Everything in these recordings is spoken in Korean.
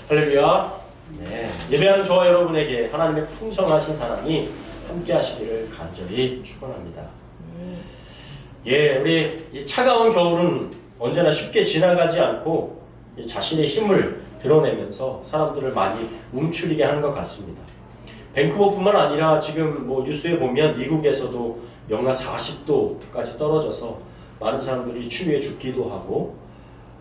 할렐루야. 네, 예배하는 저와 여러분에게 하나님의 풍성하신 사랑이 함께 하시기를 간절히 축원합니다. 예, 우리 이 차가운 겨울은 언제나 쉽게 지나가지 않고 자신의 힘을 드러내면서 사람들을 많이 움츠리게 하는 것 같습니다. 밴쿠버뿐만 아니라 지금 뭐 뉴스에 보면 미국에서도 영하 40도까지 떨어져서 많은 사람들이 추위에 죽기도 하고,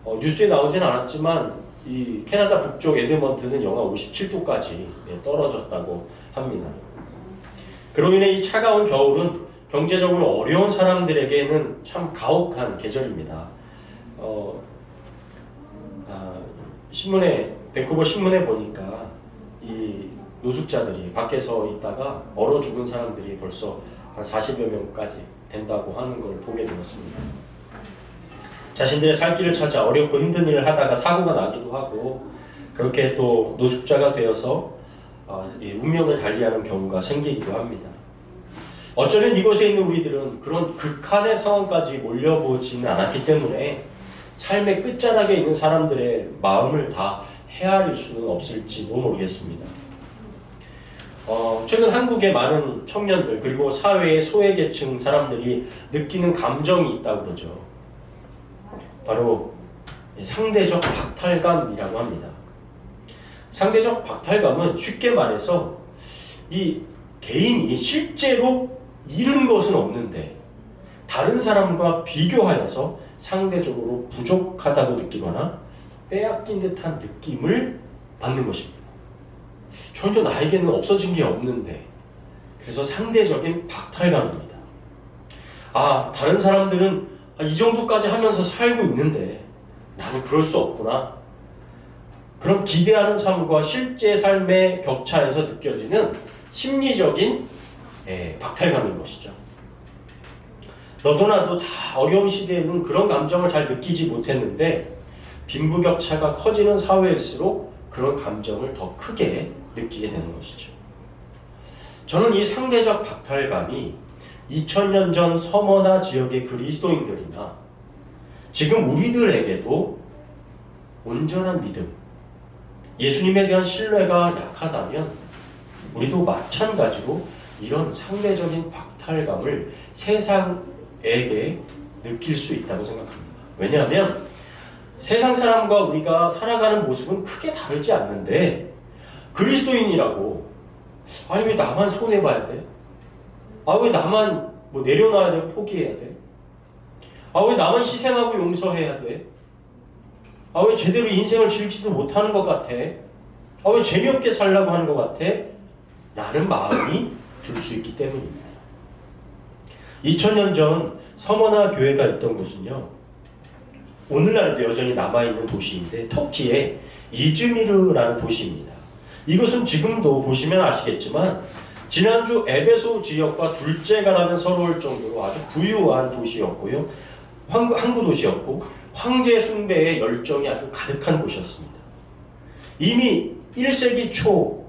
뉴스에 나오진 않았지만 이 캐나다 북쪽 에드먼튼은 영하 57도까지 떨어졌다고 합니다. 그로 인해 이 차가운 겨울은 경제적으로 어려운 사람들에게는 참 가혹한 계절입니다. 밴쿠버 신문에 보니까 이 노숙자들이 밖에서 있다가 얼어 죽은 사람들이 벌써 한 40여 명까지 된다고 하는 걸 보게 되었습니다. 자신들의 살 길을 찾아 어렵고 힘든 일을 하다가 사고가 나기도 하고, 그렇게 또 노숙자가 되어서 운명을 달리하는 경우가 생기기도 합니다. 어쩌면 이곳에 있는 우리들은 그런 극한의 상황까지 몰려보지는 않았기 때문에 삶의 끝자락에 있는 사람들의 마음을 다 헤아릴 수는 없을지도 모르겠습니다. 최근 한국의 많은 청년들 그리고 사회의 소외계층 사람들이 느끼는 감정이 있다고 그러죠. 바로 상대적 박탈감이라고 합니다. 상대적 박탈감은 쉽게 말해서 이 개인이 실제로 잃은 것은 없는데 다른 사람과 비교하여서 상대적으로 부족하다고 느끼거나 빼앗긴 듯한 느낌을 받는 것입니다. 전혀 나에게는 없어진 게 없는데, 그래서 상대적인 박탈감입니다. 다른 사람들은 이 정도까지 하면서 살고 있는데 나는 그럴 수 없구나. 그럼 기대하는 삶과 실제 삶의 격차에서 느껴지는 심리적인 박탈감인 것이죠. 너도 나도 다 어려운 시대에는 그런 감정을 잘 느끼지 못했는데 빈부격차가 커지는 사회일수록 그런 감정을 더 크게 느끼게 되는 것이죠. 저는 이 상대적 박탈감이 2000년 전 서머나 지역의 그리스도인들이나 지금 우리들에게도 온전한 믿음, 예수님에 대한 신뢰가 약하다면 우리도 마찬가지로 이런 상대적인 박탈감을 세상에게 느낄 수 있다고 생각합니다. 왜냐하면 세상 사람과 우리가 살아가는 모습은 크게 다르지 않는데, 그리스도인이라고 왜 나만 손해봐야 돼? 왜 나만 내려놔야 돼? 포기해야 돼? 왜 나만 희생하고 용서해야 돼? 왜 제대로 인생을 즐기지도 못하는 것 같아? 왜 재미없게 살려고 하는 것 같아? 라는 마음이 들 수 있기 때문입니다. 2000년 전 서머나 교회가 있던 곳은요, 오늘날도 여전히 남아있는 도시인데 터키의 이즈미르라는 도시입니다. 이것은 지금도 보시면 아시겠지만 지난주 에베소 지역과 둘째가라면 서러울 정도로 아주 부유한 도시였고요, 항구 도시였고 황제 숭배의 열정이 아주 가득한 곳이었습니다. 이미 1세기 초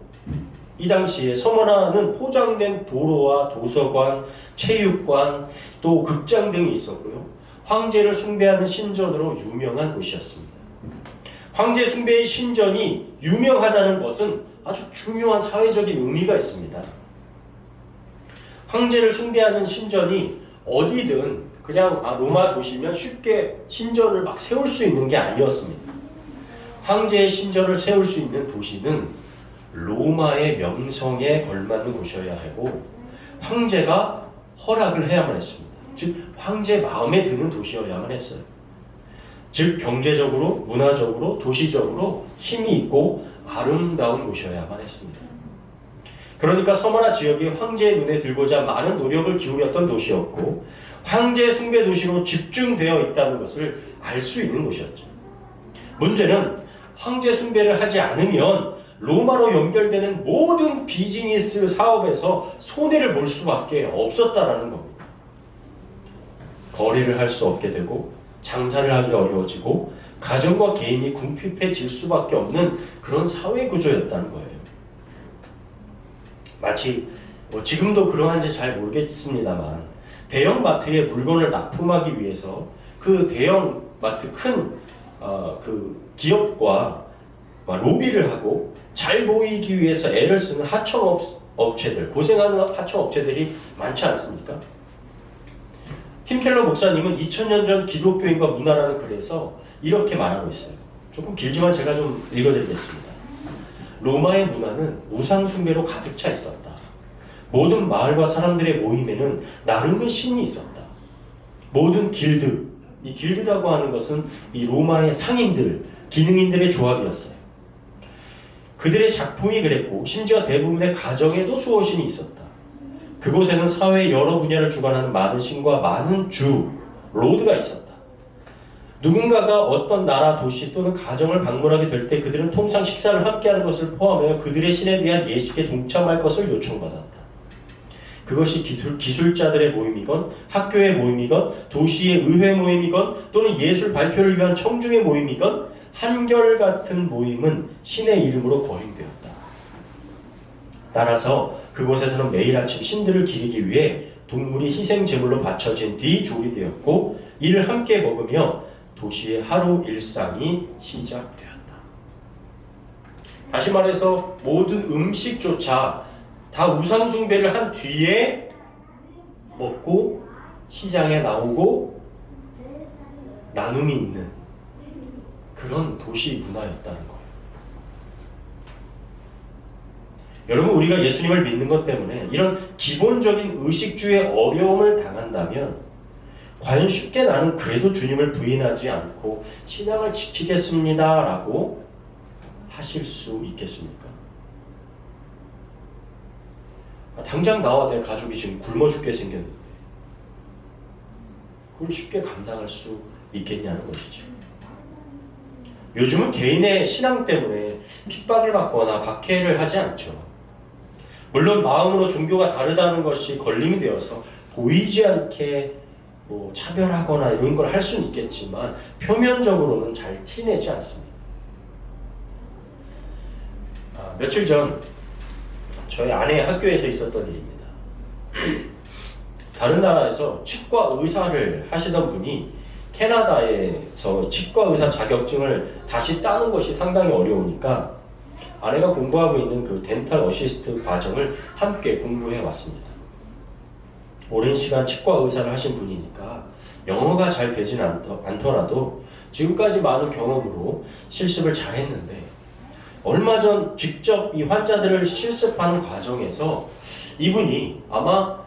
이 당시에 서머나는 포장된 도로와 도서관, 체육관, 또 극장 등이 있었고요, 황제를 숭배하는 신전으로 유명한 곳이었습니다. 황제 숭배의 신전이 유명하다는 것은 아주 중요한 사회적인 의미가 있습니다. 황제를 숭배하는 신전이 어디든 그냥 로마 도시면 쉽게 신전을 막 세울 수 있는 게 아니었습니다. 황제의 신전을 세울 수 있는 도시는 로마의 명성에 걸맞는 곳이어야 하고 황제가 허락을 해야만 했습니다. 즉 황제 마음에 드는 도시여야만 했어요. 즉 경제적으로, 문화적으로, 도시적으로 힘이 있고 아름다운 곳이어야만 했습니다. 그러니까 서머나 지역이 황제의 눈에 들고자 많은 노력을 기울였던 도시였고 황제 숭배 도시로 집중되어 있다는 것을 알 수 있는 곳이었죠. 문제는 황제 숭배를 하지 않으면 로마로 연결되는 모든 비즈니스 사업에서 손해를 볼 수밖에 없었다라는 겁니다. 거래를 할 수 없게 되고 장사를 하기 어려워지고 가정과 개인이 궁핍해질 수밖에 없는 그런 사회 구조였다는 거예요. 마치 지금도 그러한지 잘 모르겠습니다만 대형 마트에 물건을 납품하기 위해서 그 대형 마트 큰 그 기업과 로비를 하고 잘 보이기 위해서 애를 쓰는 하청업체들, 고생하는 하청업체들이 많지 않습니까? 팀 켈러 목사님은 2000년 전 기독교인과 문화라는 글에서 이렇게 말하고 있어요. 조금 길지만 제가 좀 읽어드리겠습니다. 로마의 문화는 우상 숭배로 가득 차 있었다. 모든 마을과 사람들의 모임에는 나름의 신이 있었다. 모든 길드, 이 길드라고 하는 것은 이 로마의 상인들, 기능인들의 조합이었어요. 그들의 작품이 그랬고 심지어 대부분의 가정에도 수호신이 있었다. 그곳에는 사회의 여러 분야를 주관하는 많은 신과 많은 주, 로드가 있었다. 누군가가 어떤 나라, 도시 또는 가정을 방문하게 될 때 그들은 통상 식사를 함께하는 것을 포함하여 그들의 신에 대한 예식에 동참할 것을 요청받았다. 그것이 기술자들의 모임이건 학교의 모임이건 도시의 의회 모임이건 또는 예술 발표를 위한 청중의 모임이건 한결같은 모임은 신의 이름으로 거행되었다. 따라서 그곳에서는 매일 아침 신들을 기리기 위해 동물이 희생 제물로 바쳐진 뒤 조리되었고 이를 함께 먹으며 도시의 하루 일상이 시작되었다. 다시 말해서 모든 음식조차 다 우상 숭배를 한 뒤에 먹고 시장에 나오고 나눔이 있는 그런 도시 문화였다는 거예요. 여러분, 우리가 예수님을 믿는 것 때문에 이런 기본적인 의식주의 어려움을 당한다면 과연 쉽게 나는 그래도 주님을 부인하지 않고 신앙을 지키겠습니다 라고 하실 수 있겠습니까? 당장 나와 내 가족이 지금 굶어 죽게 생겼는데 그걸 쉽게 감당할 수 있겠냐는 것이죠. 요즘은 개인의 신앙 때문에 핍박을 받거나 박해를 하지 않죠. 물론 마음으로 종교가 다르다는 것이 걸림이 되어서 보이지 않게 차별하거나 이런 걸 할 수는 있겠지만 표면적으로는 잘 티내지 않습니다. 며칠 전 저희 아내의 학교에서 있었던 일입니다. 다른 나라에서 치과 의사를 하시던 분이 캐나다에서 치과 의사 자격증을 다시 따는 것이 상당히 어려우니까 아내가 공부하고 있는 그 덴탈 어시스트 과정을 함께 공부해 왔습니다. 오랜 시간 치과 의사를 하신 분이니까 영어가 잘 되지는 않더라도 지금까지 많은 경험으로 실습을 잘 했는데 얼마 전 직접 이 환자들을 실습하는 과정에서 이분이 아마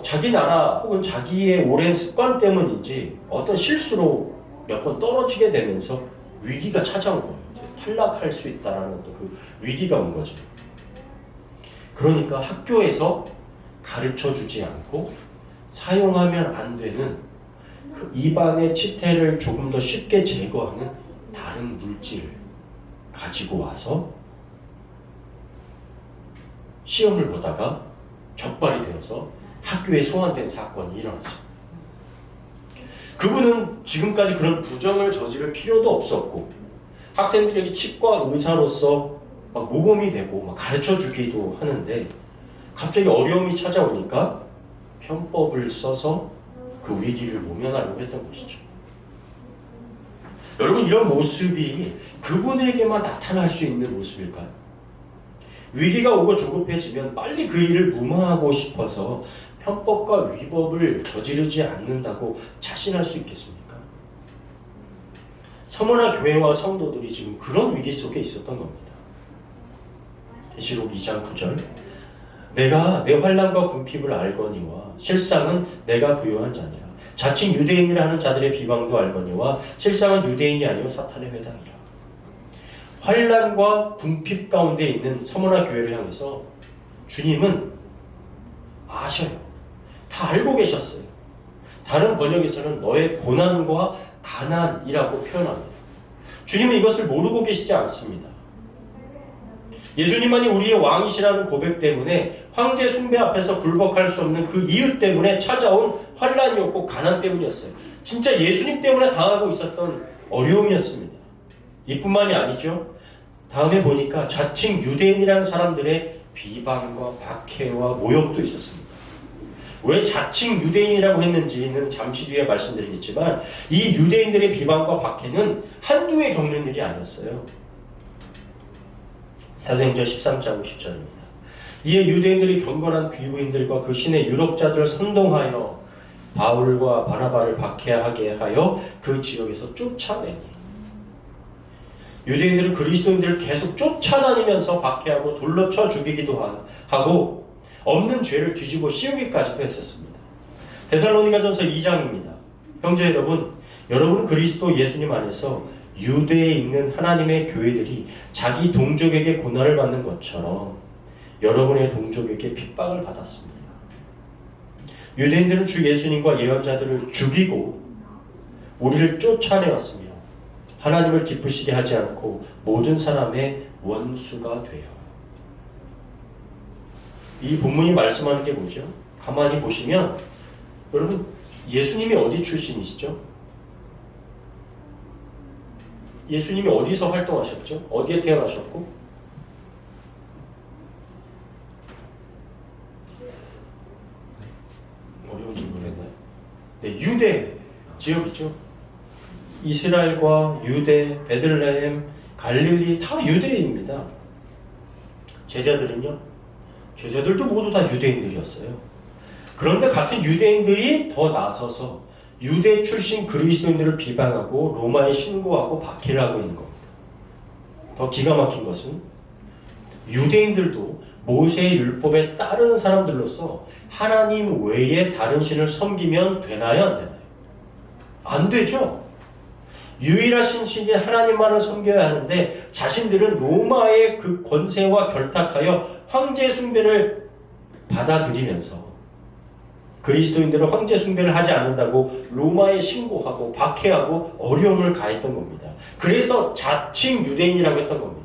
자기 나라 혹은 자기의 오랜 습관 때문인지 어떤 실수로 몇 번 떨어지게 되면서 위기가 찾아온 거예요. 이제 탈락할 수 있다라는 어떤 그 위기가 온 거죠. 그러니까 학교에서 가르쳐 주지 않고 사용하면 안 되는 그 입안의 치태를 조금 더 쉽게 제거하는 다른 물질을 가지고 와서 시험을 보다가 적발이 되어서 학교에 소환된 사건이 일어났습니다. 그분은 지금까지 그런 부정을 저지를 필요도 없었고 학생들에게 치과 의사로서 막 모범이 되고 막 가르쳐 주기도 하는데 갑자기 어려움이 찾아오니까 편법을 써서 그 위기를 모면하려고 했던 것이죠. 여러분, 이런 모습이 그분에게만 나타날 수 있는 모습일까요? 위기가 오고 조급해지면 빨리 그 일을 무마하고 싶어서 편법과 위법을 저지르지 않는다고 자신할 수 있겠습니까? 서머나 교회와 성도들이 지금 그런 위기 속에 있었던 겁니다. 계시록 2장 9절 내가 내 환난과 궁핍을 알거니와 실상은 내가 부요한 자니라. 자칭 유대인이라 하는 자들의 비방도 알거니와 실상은 유대인이 아니요 사탄의 회당이라. 환난과 궁핍 가운데 있는 서머나 교회를 향해서 주님은 아셔요. 다 알고 계셨어요. 다른 번역에서는 너의 고난과 가난이라고 표현합니다. 주님은 이것을 모르고 계시지 않습니다. 예수님만이 우리의 왕이시라는 고백 때문에 황제 숭배 앞에서 굴복할 수 없는 그 이유 때문에 찾아온 환난이었고 가난 때문이었어요. 진짜 예수님 때문에 당하고 있었던 어려움이었습니다. 이뿐만이 아니죠. 다음에 보니까 자칭 유대인이라는 사람들의 비방과 박해와 모욕도 있었습니다. 왜 자칭 유대인이라고 했는지는 잠시 뒤에 말씀드리겠지만 이 유대인들의 비방과 박해는 한두 해 겪는 일이 아니었어요. 사도행전 13장 50절입니다. 이에 유대인들이 경건한 귀부인들과 그 신의 유력자들을 선동하여 바울과 바나바를 박해하게 하여 그 지역에서 쫓아내니, 유대인들은 그리스도인들을 계속 쫓아다니면서 박해하고 돌로 쳐 죽이기도 하고 없는 죄를 뒤집어 씌우기까지도 했었습니다. 데살로니가전서 2장입니다. 형제 여러분, 여러분은 그리스도 예수님 안에서 유대에 있는 하나님의 교회들이 자기 동족에게 고난을 받는 것처럼 여러분의 동족에게 핍박을 받았습니다. 유대인들은 주 예수님과 예언자들을 죽이고 우리를 쫓아내었으며 하나님을 기쁘시게 하지 않고 모든 사람의 원수가 되어. 이 본문이 말씀하는 게 뭐죠? 가만히 보시면 여러분, 예수님이 어디 출신이시죠? 예수님이 어디서 활동하셨죠? 어디에 태어나셨고? 어려운 질문이었나요? 네, 유대 지역이죠. 이스라엘과 유대, 베들레헴, 갈릴리 다 유대인입니다. 제자들은요? 제자들도 모두 다 유대인들이었어요. 그런데 같은 유대인들이 더 나서서 유대 출신 그리스도인들을 비방하고 로마에 신고하고 박해를 하고 있는 겁니다. 더 기가 막힌 것은 유대인들도 모세의 율법에 따르는 사람들로서 하나님 외에 다른 신을 섬기면 되나요? 안 되나요? 안 되죠. 유일하신 신인 하나님만을 섬겨야 하는데 자신들은 로마의 그 권세와 결탁하여 황제 숭배를 받아들이면서 그리스도인들은 황제 숭배를 하지 않는다고 로마에 신고하고 박해하고 어려움을 가했던 겁니다. 그래서 자칭 유대인이라고 했던 겁니다.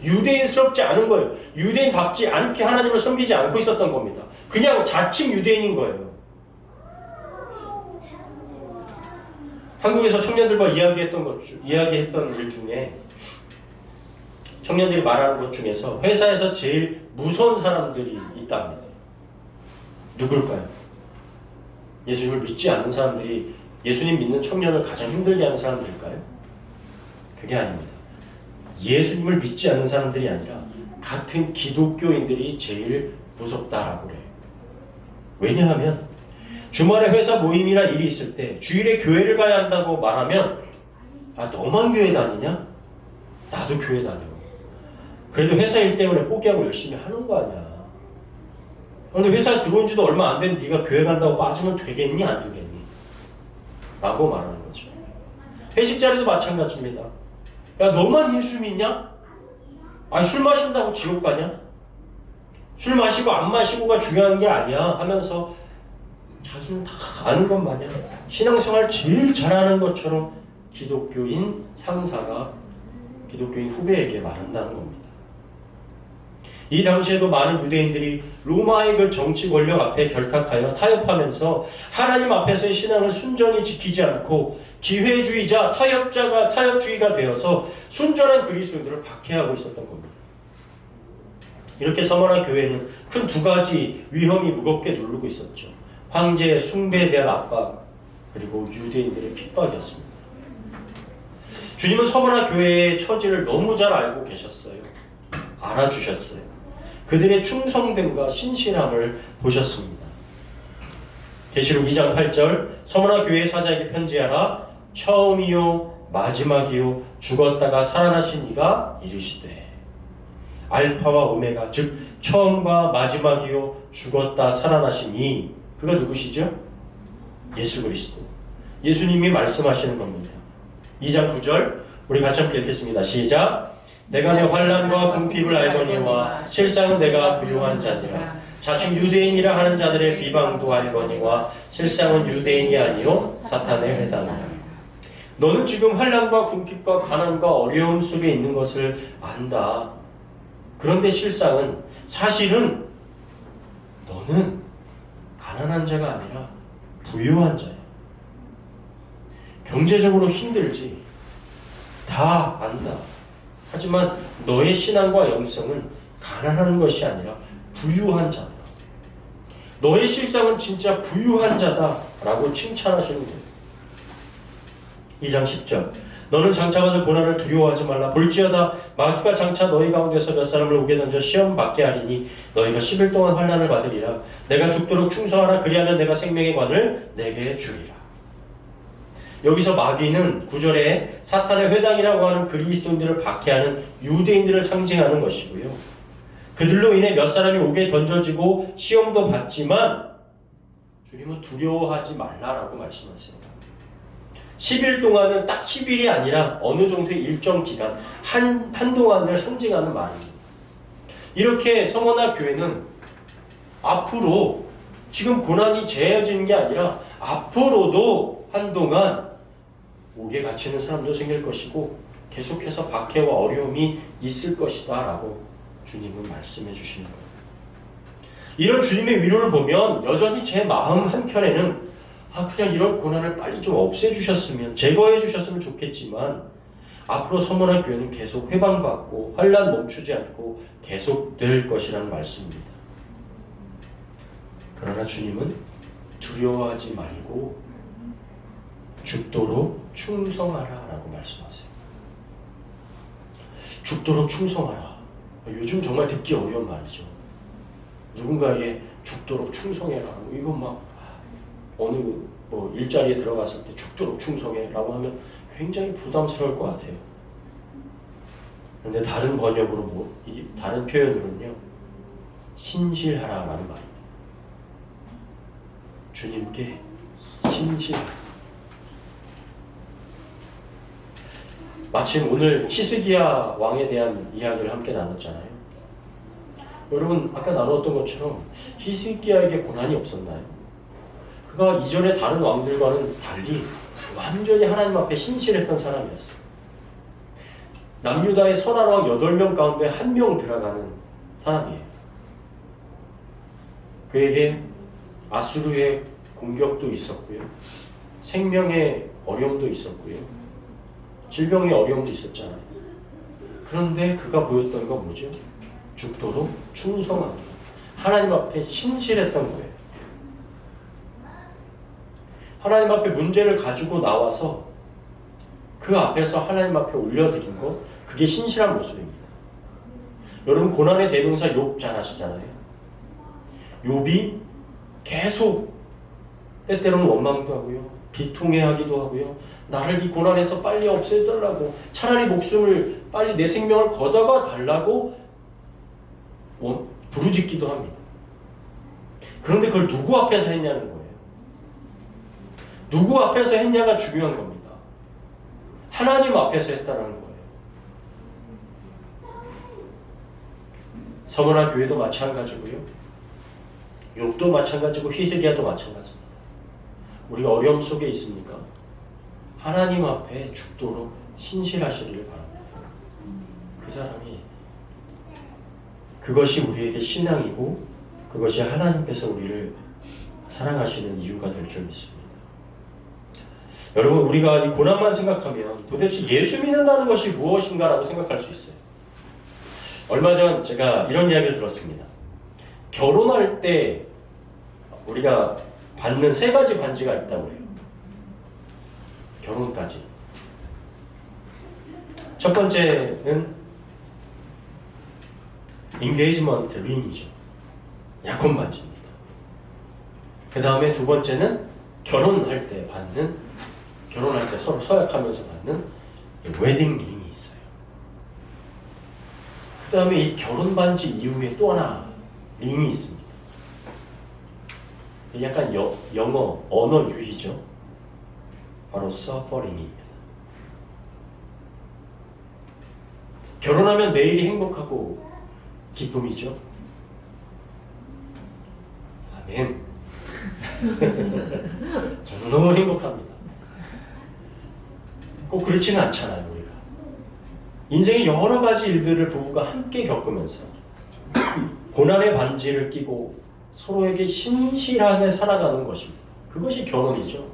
유대인스럽지 않은 거예요. 유대인답지 않게 하나님을 섬기지 않고 있었던 겁니다. 그냥 자칭 유대인인 거예요. 한국에서 청년들과 이야기했던 일 중에 청년들이 말하는 것 중에서 회사에서 제일 무서운 사람들이 있답니다. 누굴까요? 예수님을 믿지 않는 사람들이 예수님 믿는 청년을 가장 힘들게 하는 사람들일까요? 그게 아닙니다. 예수님을 믿지 않는 사람들이 아니라 같은 기독교인들이 제일 무섭다라고 그래요. 왜냐하면 주말에 회사 모임이나 일이 있을 때 주일에 교회를 가야 한다고 말하면 아, 너만 교회 다니냐? 나도 교회 다녀. 그래도 회사 일 때문에 포기하고 열심히 하는 거 아니야. 그런데 회사에 들어온 지도 얼마 안 된 네가 교회 간다고 빠지면 되겠니? 안 되겠니? 라고 말하는 거죠. 회식 자리도 마찬가지입니다. 야, 너만 예수 믿냐? 아니, 술 마신다고 지옥 가냐? 술 마시고 안 마시고가 중요한 게 아니야 하면서 자기는 다 아는 것 마냥 신앙생활 제일 잘하는 것처럼 기독교인 상사가 기독교인 후배에게 말한다는 겁니다. 이 당시에도 많은 유대인들이 로마의 그 정치 권력 앞에 결탁하여 타협하면서 하나님 앞에서의 신앙을 순전히 지키지 않고 기회주의자, 타협주의가 되어서 순전한 그리스도인들을 박해하고 있었던 겁니다. 이렇게 서머나 교회는 큰 두 가지 위험이 무겁게 누르고 있었죠. 황제의 숭배에 대한 압박, 그리고 유대인들의 핍박이었습니다. 주님은 서머나 교회의 처지를 너무 잘 알고 계셨어요. 알아주셨어요. 그들의 충성됨과 신실함을 보셨습니다. 계시록 2장 8절 서머나 교회 사자에게 편지하라. 처음이요 마지막이요 죽었다가 살아나신 이가 이르시되 알파와 오메가 즉 처음과 마지막이요 죽었다 살아나신 이 그가 누구시죠? 예수 그리스도. 예수님이 말씀하시는 겁니다. 2장 9절 우리 같이 함께 읽겠습니다. 시작. 내가 내 환난과 궁핍을 알거니와 실상은 내가 부유한 자니라. 자칭 유대인이라 하는 자들의 비방도 알거니와 실상은 유대인이 아니요 사탄의 회당이라. 너는 지금 환난과 궁핍과 가난과 어려움 속에 있는 것을 안다. 그런데 실상은 사실은 너는 가난한 자가 아니라 부유한 자야. 경제적으로 힘들지. 다 안다. 하지만 너의 신앙과 영성은 가난한 것이 아니라 부유한 자다. 너의 실상은 진짜 부유한 자다 라고 칭찬하시는 거예요. 2장 10절 너는 장차 받을 고난을 두려워하지 말라. 볼지어다 마귀가 장차 너희 가운데서 몇 사람을 오게 던져 시험 받게 하리니 너희가 10일 동안 환난을 받으리라. 내가 죽도록 충성하라. 그리하면 내가 생명의 관을 내게 주리라. 여기서 마귀는 9절에 사탄의 회당이라고 하는 그리스도인들을 박해하는 유대인들을 상징하는 것이고요. 그들로 인해 몇 사람이 옥에 던져지고 시험도 받지만 주님은 두려워하지 말라라고 말씀하세요. 10일 동안은 딱 10일이 아니라 어느 정도의 일정 기간, 한동안을 상징하는 말입니다. 이렇게 성원학 교회는 앞으로 지금 고난이 재어지는 게 아니라 앞으로도 한동안 옥에 갇히는 사람도 생길 것이고 계속해서 박해와 어려움이 있을 것이다 라고 주님은 말씀해 주시는 거예요. 이런 주님의 위로를 보면 여전히 제 마음 한켠에는 그냥 이런 고난을 빨리 좀 없애주셨으면, 제거해주셨으면 좋겠지만 앞으로 서문학 교회는 계속 회방받고 환난 멈추지 않고 계속될 것이라는 말씀입니다. 그러나 주님은 두려워하지 말고 죽도록 충성하라 라고 말씀하세요. 죽도록 충성하라. 요즘 정말 듣기 어려운 말이죠. 누군가에게 죽도록 충성해라. 이건 막 어느 일자리에 들어갔을 때 죽도록 충성해라고 하면 굉장히 부담스러울 것 같아요. 그런데 다른 번역으로 다른 표현으로는요, 신실하라라는 말입니다. 주님께 신실하라. 마침 오늘 히스기야 왕에 대한 이야기를 함께 나눴잖아요. 여러분 아까 나눴던 것처럼 히스기야에게 고난이 없었나요? 그가 이전에 다른 왕들과는 달리 완전히 하나님 앞에 신실했던 사람이었어요. 남유다의 선한 왕 8명 가운데 1명 들어가는 사람이에요. 그에게 아수르의 공격도 있었고요. 생명의 어려움도 있었고요. 질병의 어려움도 있었잖아요. 그런데 그가 보였던 건 뭐죠? 죽도록 충성하기. 하나님 앞에 신실했던 거예요. 하나님 앞에 문제를 가지고 나와서 그 앞에서 하나님 앞에 올려드린 것, 그게 신실한 모습입니다. 여러분 고난의 대명사 욥 잘 아시잖아요. 욥이 계속 때때로는 원망도 하고요, 비통해하기도 하고요, 나를 이 고난에서 빨리 없애달라고, 차라리 목숨을 빨리 내 생명을 걷어가 달라고 부르짖기도 합니다. 그런데 그걸 누구 앞에서 했냐는 거예요. 누구 앞에서 했냐가 중요한 겁니다. 하나님 앞에서 했다는 거예요. 서문화 교회도 마찬가지고요, 욥도 마찬가지고 히스기야도 마찬가지입니다. 우리가 어려움 속에 있습니까? 하나님 앞에 죽도록 신실하시기를 바랍니다. 그 사람이, 그것이 우리에게 신앙이고 그것이 하나님께서 우리를 사랑하시는 이유가 될 줄 믿습니다. 여러분 우리가 이 고난만 생각하면 도대체 예수 믿는다는 것이 무엇인가라고 생각할 수 있어요. 얼마 전 제가 이런 이야기를 들었습니다. 결혼할 때 우리가 받는 3가지 반지가 있다고 해요. 결혼까지. 첫 번째는 인게이지먼트 링이죠. 약혼 반지입니다. 그 다음에 두 번째는 결혼할 때 서로 서약하면서 받는 웨딩 링이 있어요. 그 다음에 이 결혼 반지 이후에 또 하나 링이 있습니다. 약간 영어 언어 유희죠. 바로 서퍼링입니다. 결혼하면 매일이 행복하고 기쁨이죠. 아멘. 저는 너무 행복합니다. 꼭 그렇지는 않잖아요. 우리가 인생의 여러 가지 일들을 부부가 함께 겪으면서 고난의 반지를 끼고 서로에게 신실하게 살아가는 것입니다. 그것이 결혼이죠.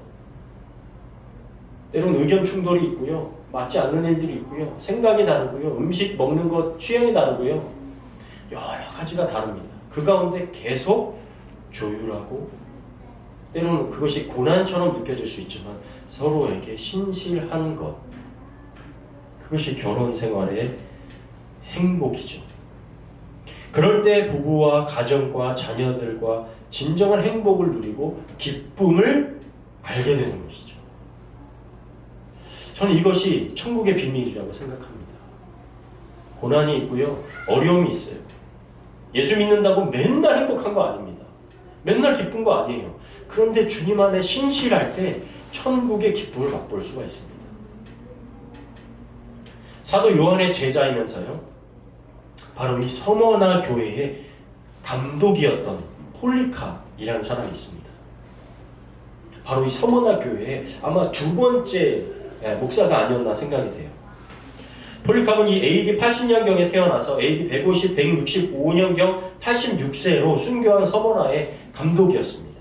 때로는 의견 충돌이 있고요, 맞지 않는 일들이 있고요, 생각이 다르고요, 음식 먹는 것 취향이 다르고요, 여러 가지가 다릅니다. 그 가운데 계속 조율하고, 때로는 그것이 고난처럼 느껴질 수 있지만 서로에게 신실한 것, 그것이 결혼 생활의 행복이죠. 그럴 때 부부와 가정과 자녀들과 진정한 행복을 누리고 기쁨을 알게 되는 것이죠. 저는 이것이 천국의 비밀이라고 생각합니다. 고난이 있고요. 어려움이 있어요. 예수 믿는다고 맨날 행복한 거 아닙니다. 맨날 기쁜 거 아니에요. 그런데 주님 안에 신실할 때 천국의 기쁨을 맛볼 수가 있습니다. 사도 요한의 제자이면서요. 바로 이 서머나 교회의 감독이었던 폴리카이라는 사람이 있습니다. 바로 이 서머나 교회의 아마 두 번째 목사가 아니었나 생각이 돼요. 폴리카는 이 AD 80년경에 태어나서 AD 150, 165년경 86세로 순교한 서머나의 감독이었습니다.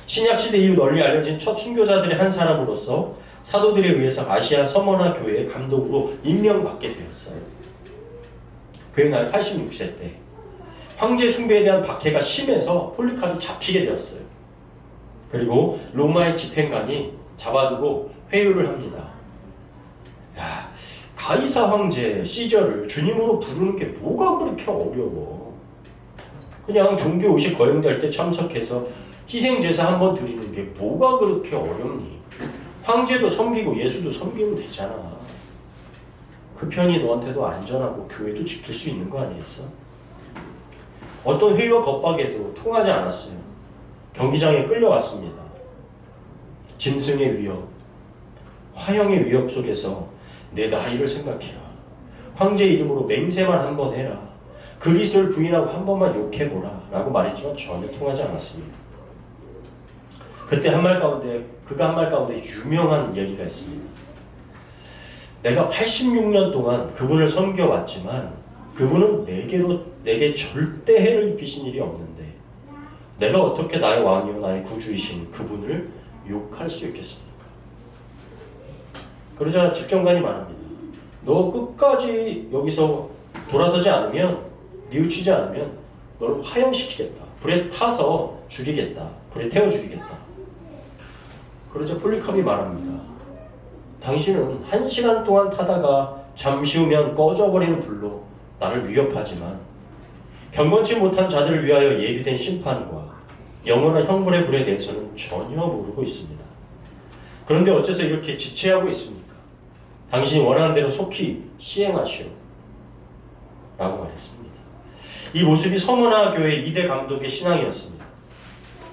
신약시대 이후 널리 알려진 첫 순교자들의 한 사람으로서 사도들에 의해서 아시아 서머나 교회의 감독으로 임명받게 되었어요. 그의 나이 86세 때 황제 숭배에 대한 박해가 심해서 폴리카이 잡히게 되었어요. 그리고 로마의 집행관이 잡아두고 회유를 합니다. 야, 가이사 황제 시저를 주님으로 부르는 게 뭐가 그렇게 어려워? 그냥 종교 의식 거행될 때 참석해서 희생제사 한번 드리는 게 뭐가 그렇게 어렵니? 황제도 섬기고 예수도 섬기면 되잖아. 그 편이 너한테도 안전하고 교회도 지킬 수 있는 거 아니겠어? 어떤 회의와 겁박에도 통하지 않았어요. 경기장에 끌려왔습니다. 짐승의 위협, 화형의 위협 속에서 내 나이를 생각해라. 황제 이름으로 맹세만 한번 해라. 그리스도를 부인하고 한 번만 욕해보라 라고 말했지만 전혀 통하지 않았습니다. 그때 그가 한 말 가운데 유명한 얘기가 있습니다. 내가 86년 동안 그분을 섬겨왔지만 그분은 내게 절대 해를 입히신 일이 없는데 내가 어떻게 나의 왕이요 나의 구주이신 그분을 욕할 수 있겠습니까? 그러자 집정관이 말합니다. 너 끝까지 여기서 돌아서지 않으면, 뉘우치지 않으면 너를 화형시키겠다. 불에 타서 죽이겠다. 불에 태워 죽이겠다. 그러자 폴리카이 말합니다. 당신은 1시간 동안 타다가 잠시 후면 꺼져버리는 불로 나를 위협하지만 경건치 못한 자들을 위하여 예비된 심판과 영원한 형벌의 불에 대해서는 전혀 모르고 있습니다. 그런데 어째서 이렇게 지체하고 있습니까? 당신이 원하는 대로 속히 시행하시오. 라고 말했습니다. 이 모습이 서머나 교회 2대 감독의 신앙이었습니다.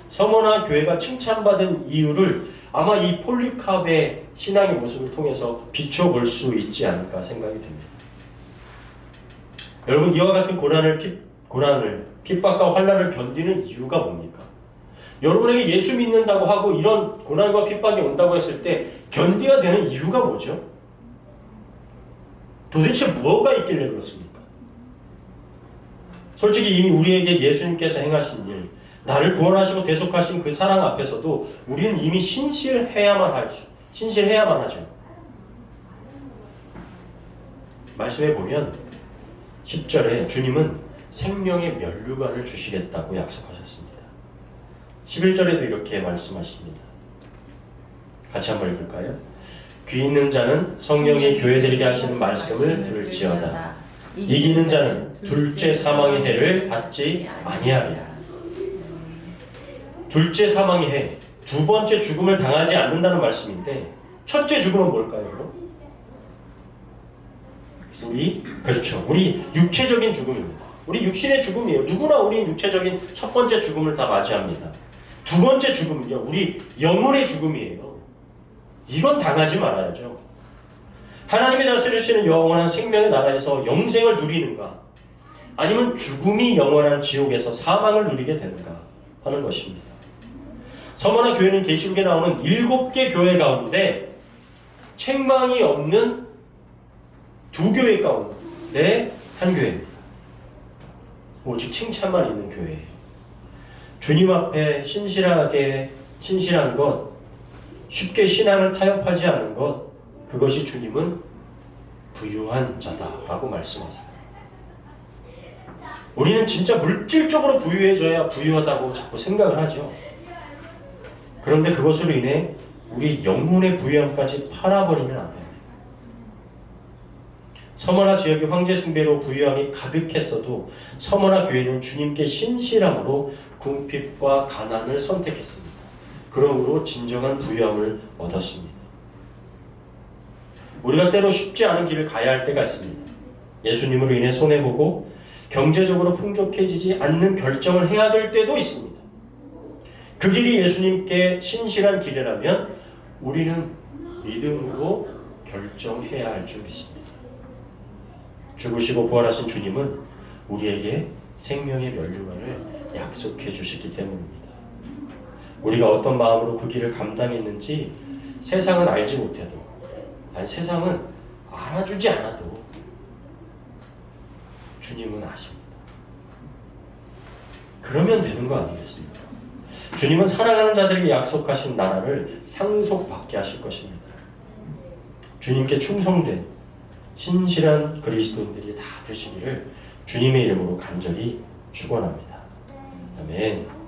서머나 교회가 칭찬받은 이유를 아마 이 폴리카의 신앙의 모습을 통해서 비춰볼 수 있지 않을까 생각이 듭니다. 여러분, 이와 같은 고난을 핍박과 환난을 견디는 이유가 뭡니까? 여러분에게 예수 믿는다고 하고 이런 고난과 핍박이 온다고 했을 때 견뎌야 되는 이유가 뭐죠? 도대체 뭐가 있길래 그렇습니까? 솔직히 이미 우리에게 예수님께서 행하신 일, 나를 구원하시고 대속하신 그 사랑 앞에서도 우리는 이미 신실해야만 하죠. 말씀해 보면 10절에 주님은 생명의 면류관을 주시겠다고 약속하셨습니다. 11절에도 이렇게 말씀하십니다. 같이 한번 읽을까요? 귀 있는 자는 성령이 교회들에게 하시는 말씀을 들을지어다. 이기는 자는 둘째 사망의 해를 받지 아니하리라. 둘째 사망의 해, 두 번째 죽음을 당하지 않는다는 말씀인데 첫째 죽음은 뭘까요? 그럼? 우리 육체적인 죽음입니다. 우리 육신의 죽음이에요. 누구나 우리 육체적인 첫 번째 죽음을 다 맞이합니다. 두 번째 죽음은요, 우리 영혼의 죽음이에요. 이건 당하지 말아야죠. 하나님이 다스리시는 영원한 생명의 나라에서 영생을 누리는가, 아니면 죽음이 영원한 지옥에서 사망을 누리게 되는가 하는 것입니다. 서머나 교회는 계시록에 나오는 7개 교회 가운데 책망이 없는 2교회 가운데 한 교회입니다. 오직 칭찬만 있는 교회예요. 주님 앞에 신실한 것, 쉽게 신앙을 타협하지 않은 것, 그것이 주님은 부유한 자다라고 말씀하세요. 우리는 진짜 물질적으로 부유해져야 부유하다고 자꾸 생각을 하죠. 그런데 그것으로 인해 우리 영혼의 부유함까지 팔아버리면 안 됩니다. 서머나 지역의 황제 숭배로 부유함이 가득했어도 서머나 교회는 주님께 신실함으로 궁핍과 가난을 선택했습니다. 그러므로 진정한 부유함을 얻었습니다. 우리가 때로 쉽지 않은 길을 가야 할 때가 있습니다. 예수님으로 인해 손해보고 경제적으로 풍족해지지 않는 결정을 해야 될 때도 있습니다. 그 길이 예수님께 신실한 길이라면 우리는 믿음으로 결정해야 할 줄 믿습니다. 죽으시고 부활하신 주님은 우리에게 생명의 면류관을 약속해 주시기 때문입니다. 우리가 어떤 마음으로 그 길을 감당했는지 세상은 알지 못해도, 아니 세상은 알아주지 않아도 주님은 아십니다. 그러면 되는 거 아니겠습니까? 주님은 사랑하는 자들에게 약속하신 나라를 상속받게 하실 것입니다. 주님께 충성된 신실한 그리스도인들이 다 되시기를 주님의 이름으로 간절히 축원합니다. 아멘.